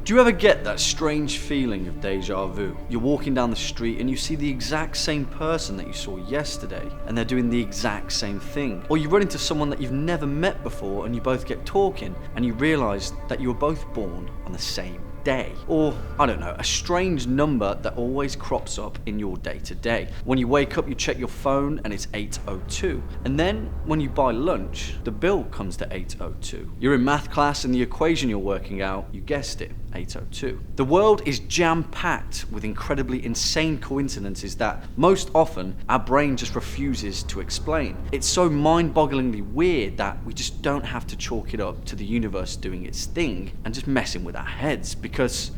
Do you ever get that strange feeling of deja vu? You're walking down the street and you see the exact same person that you saw yesterday, and they're doing the exact same thing. Or you run into someone that you've never met before and you both get talking and you realise that you were both born on the same day. Or, I don't know, a strange number that always crops up in your day-to-day. When you wake up, you check your phone and it's 8:02. And then, when you buy lunch, the bill comes to 8:02. You're in math class and the equation you're working out, you guessed it, 8:02. The world is jam-packed with incredibly insane coincidences that, most often, our brain just refuses to explain. It's so mind-bogglingly weird that we just don't have to chalk it up to the universe doing its thing and just messing with our heads, because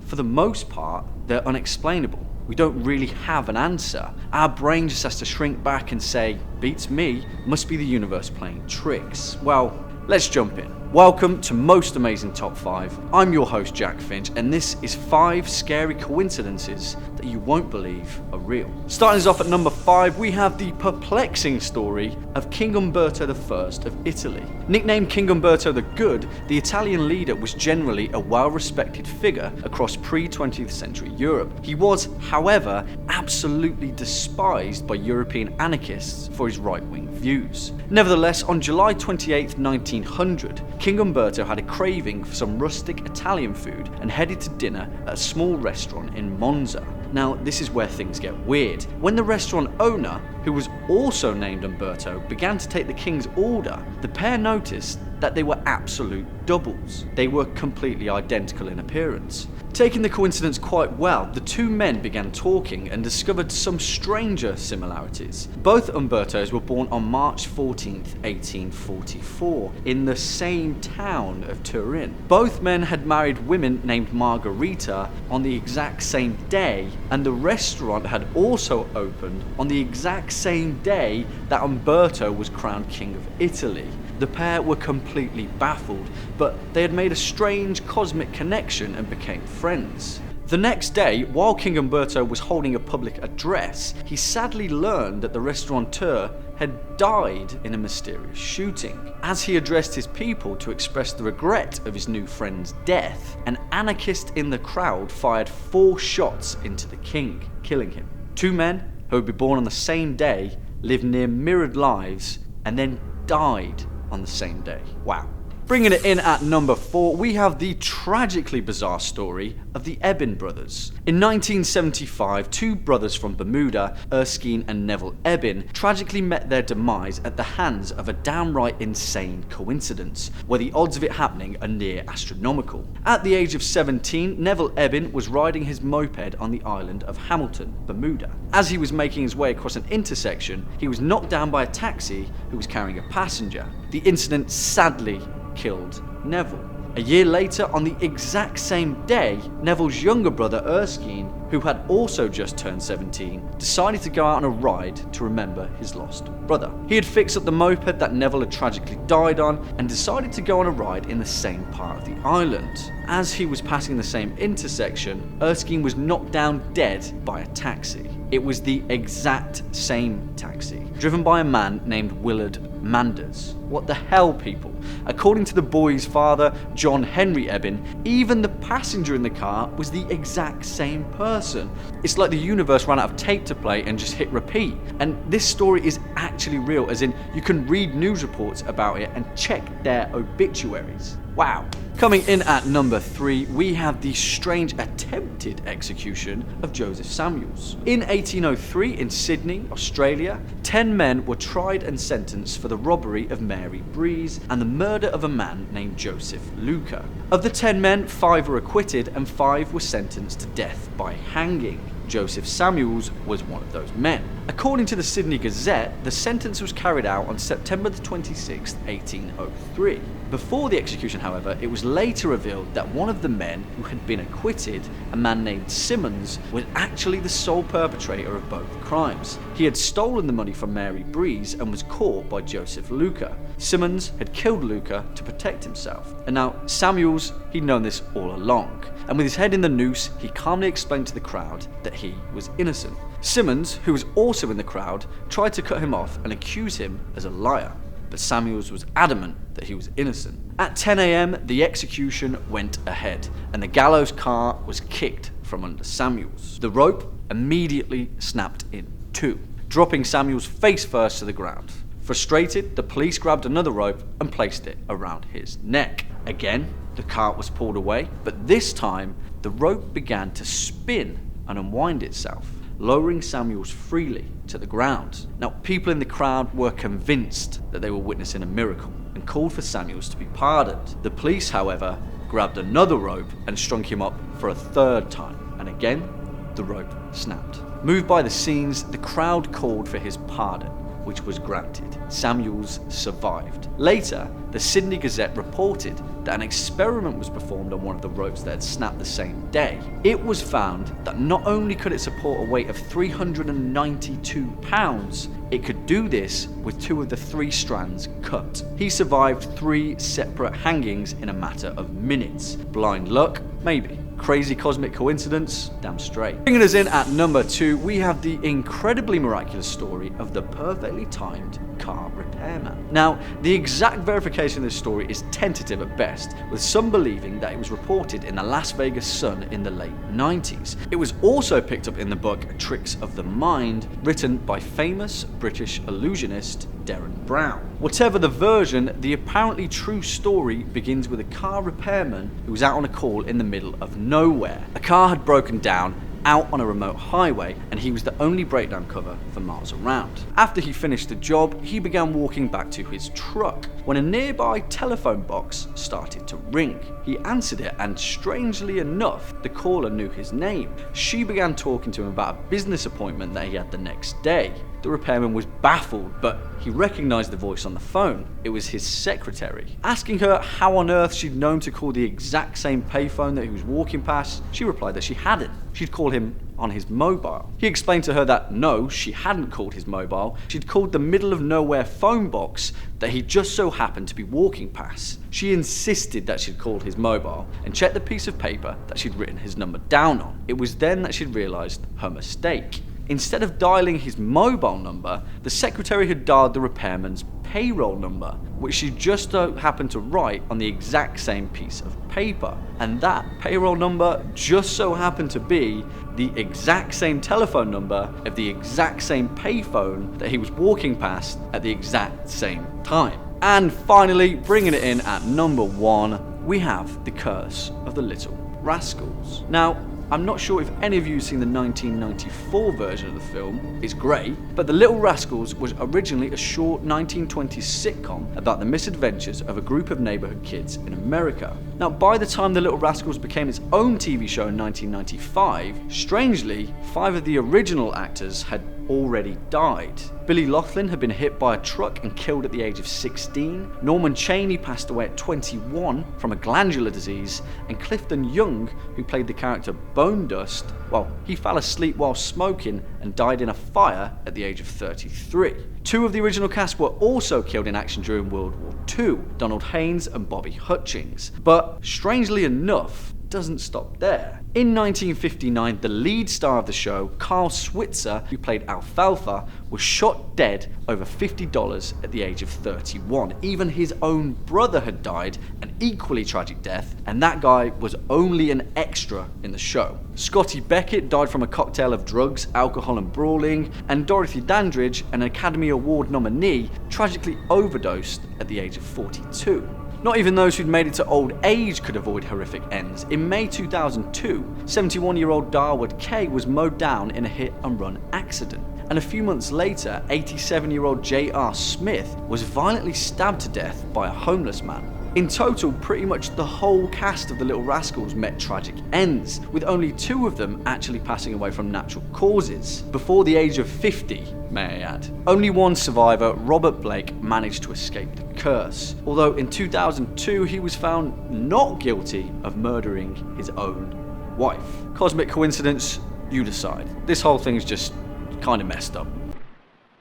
for the most part, they're unexplainable. We don't really have an answer. Our brain just has to shrink back and say, beats me, must be the universe playing tricks. Well, let's jump in. Welcome to Most Amazing Top 5. I'm your host Jack Finch, and this is 5 scary coincidences that you won't believe are real. Starting us off at number 5, we have the perplexing story of King Umberto I of Italy. Nicknamed King Umberto the Good, the Italian leader was generally a well-respected figure across pre-20th century Europe. He was, however, absolutely despised by European anarchists for his right-wing views. Nevertheless, on July 28, 1900, King Umberto had a craving for some rustic Italian food and headed to dinner at a small restaurant in Monza. Now, this is where things get weird. When the restaurant owner, who was also named Umberto, began to take the king's order, the pair noticed that they were absolute doubles. They were completely identical in appearance. Taking the coincidence quite well, the two men began talking and discovered some stranger similarities. Both Umbertos were born on March 14th, 1844, in the same town of Turin. Both men had married women named Margherita on the exact same day, and the restaurant had also opened on the exact same day that Umberto was crowned King of Italy. The pair were completely baffled, but they had made a strange cosmic connection and became friends. The next day, while King Umberto was holding a public address, he sadly learned that the restaurateur had died in a mysterious shooting. As he addressed his people to express the regret of his new friend's death, an anarchist in the crowd fired 4 shots into the king, killing him. 2 men, who would be born on the same day, lived near mirrored lives, and then died on the same day. Wow. Bringing it in at number 4, we have the tragically bizarre story of the Ebon Brothers. In 1975, 2 brothers from Bermuda, Erskine and Neville Ebon, tragically met their demise at the hands of a downright insane coincidence, where the odds of it happening are near astronomical. At the age of 17, Neville Ebon was riding his moped on the island of Hamilton, Bermuda. As he was making his way across an intersection, he was knocked down by a taxi who was carrying a passenger. The incident sadly killed Neville. A year later, on the exact same day, Neville's younger brother Erskine, who had also just turned 17, decided to go out on a ride to remember his lost brother. He had fixed up the moped that Neville had tragically died on and decided to go on a ride in the same part of the island. As he was passing the same intersection, Erskine was knocked down dead by a taxi. It was the exact same taxi, driven by a man named Willard Manders. What the hell, people? According to the boy's father, John Henry Ebon, even the passenger in the car was the exact same person. It's like the universe ran out of tape to play and just hit repeat. And this story is actually real, as in you can read news reports about it and check their obituaries. Wow. Coming in at number 3, we have the strange attempted execution of Joseph Samuels. In 1803 in Sydney, Australia, 10 men were tried and sentenced for the robbery of Mary Breeze and the murder of a man named Joseph Luca. Of the 10 men, 5 were acquitted and 5 were sentenced to death by hanging. Joseph Samuels was one of those men. According to the Sydney Gazette, the sentence was carried out on September 26, 1803. Before the execution, however, it was later revealed that one of the men who had been acquitted, a man named Simmons, was actually the sole perpetrator of both crimes. He had stolen the money from Mary Breeze and was caught by Joseph Luca. Simmons had killed Luca to protect himself. And now Samuels, he'd known this all along. And with his head in the noose, he calmly explained to the crowd that he was innocent. Simmons, who was also in the crowd, tried to cut him off and accuse him as a liar. but Samuels was adamant that he was innocent. At 10 a.m, the execution went ahead, and the gallows car was kicked from under Samuels. The rope immediately snapped in two, dropping Samuels face first to the ground. Frustrated, the police grabbed another rope and placed it around his neck. Again, the cart was pulled away, but this time the rope began to spin and unwind itself, lowering Samuels freely to the ground. Now, people in the crowd were convinced that they were witnessing a miracle and called for Samuels to be pardoned. The police, however, grabbed another rope and strung him up for a third time, and again, the rope snapped. Moved by the scenes, the crowd called for his pardon, which was granted. Samuels survived. Later, the Sydney Gazette reported that an experiment was performed on one of the ropes that had snapped the same day. It was found that not only could it support a weight of 392 pounds, it could do this with two of the three strands cut. He survived 3 separate hangings in a matter of minutes. Blind luck? Maybe. Crazy cosmic coincidence? Damn straight. Bringing us in at number 2, we have the incredibly miraculous story of the perfectly timed car repairman. Now, the exact verification of this story is tentative at best, with some believing that it was reported in the Las Vegas Sun in the late 90s. It was also picked up in the book Tricks of the Mind, written by famous British illusionist Derren Brown. Whatever the version, the apparently true story begins with a car repairman who was out on a call in the middle of nowhere. A car had broken down out on a remote highway, and he was the only breakdown cover for miles around. After he finished the job, he began walking back to his truck when a nearby telephone box started to ring. He answered it, and strangely enough, the caller knew his name. She began talking to him about a business appointment that he had the next day. The repairman was baffled, but he recognized the voice on the phone. It was his secretary. Asking her how on earth she'd known to call the exact same payphone that he was walking past, she replied that she hadn't. She'd called him on his mobile. He explained to her that no, she hadn't called his mobile. She'd called the middle of nowhere phone box that he just so happened to be walking past. She insisted that she'd called his mobile and checked the piece of paper that she'd written his number down on. It was then that she'd realized her mistake. Instead of dialing his mobile number, the secretary had dialed the repairman's payroll number, which she just happened to write on the exact same piece of paper. And that payroll number just so happened to be the exact same telephone number of the exact same payphone that he was walking past at the exact same time. And finally, bringing it in at number 1, we have The Curse of the Little Rascals. Now, I'm not sure if any of you have seen the 1994 version of the film. It's great, but The Little Rascals was originally a short 1920s sitcom about the misadventures of a group of neighborhood kids in America. Now, by the time The Little Rascals became its own TV show in 1995, strangely, 5 of the original actors had already died. Billy Loughlin had been hit by a truck and killed at the age of 16. Norman Chaney passed away at 21 from a glandular disease, and Clifton Young, who played the character Bone Dust, well, he fell asleep while smoking and died in a fire at the age of 33. 2 of the original cast were also killed in action during World War II, Donald Haynes and Bobby Hutchings. But strangely enough, doesn't stop there. In 1959, the lead star of the show, Carl Switzer, who played Alfalfa, was shot dead over $50 at the age of 31. Even his own brother had died an equally tragic death, and that guy was only an extra in the show. Scotty Beckett died from a cocktail of drugs, alcohol and brawling, and Dorothy Dandridge, an Academy Award nominee, tragically overdosed at the age of 42. Not even those who'd made it to old age could avoid horrific ends. In May 2002, 71-year-old Darwood Kay was mowed down in a hit-and-run accident. And a few months later, 87-year-old J.R. Smith was violently stabbed to death by a homeless man. In total, pretty much the whole cast of The Little Rascals met tragic ends, with only 2 of them actually passing away from natural causes, before the age of 50, may I add. Only one survivor, Robert Blake, managed to escape the curse, although in 2002 he was found not guilty of murdering his own wife. Cosmic coincidence? You decide. This whole thing's just kind of messed up.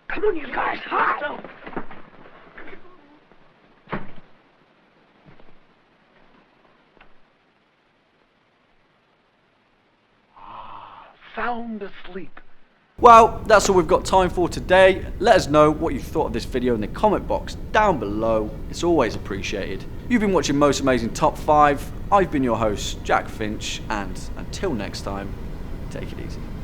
Come on, you guys, hot! Sound asleep. Well, that's all we've got time for today. Let us know what you thought of this video in the comment box down below. It's always appreciated. You've been watching Most Amazing Top 5. I've been your host, Jack Finch, and until next time, take it easy.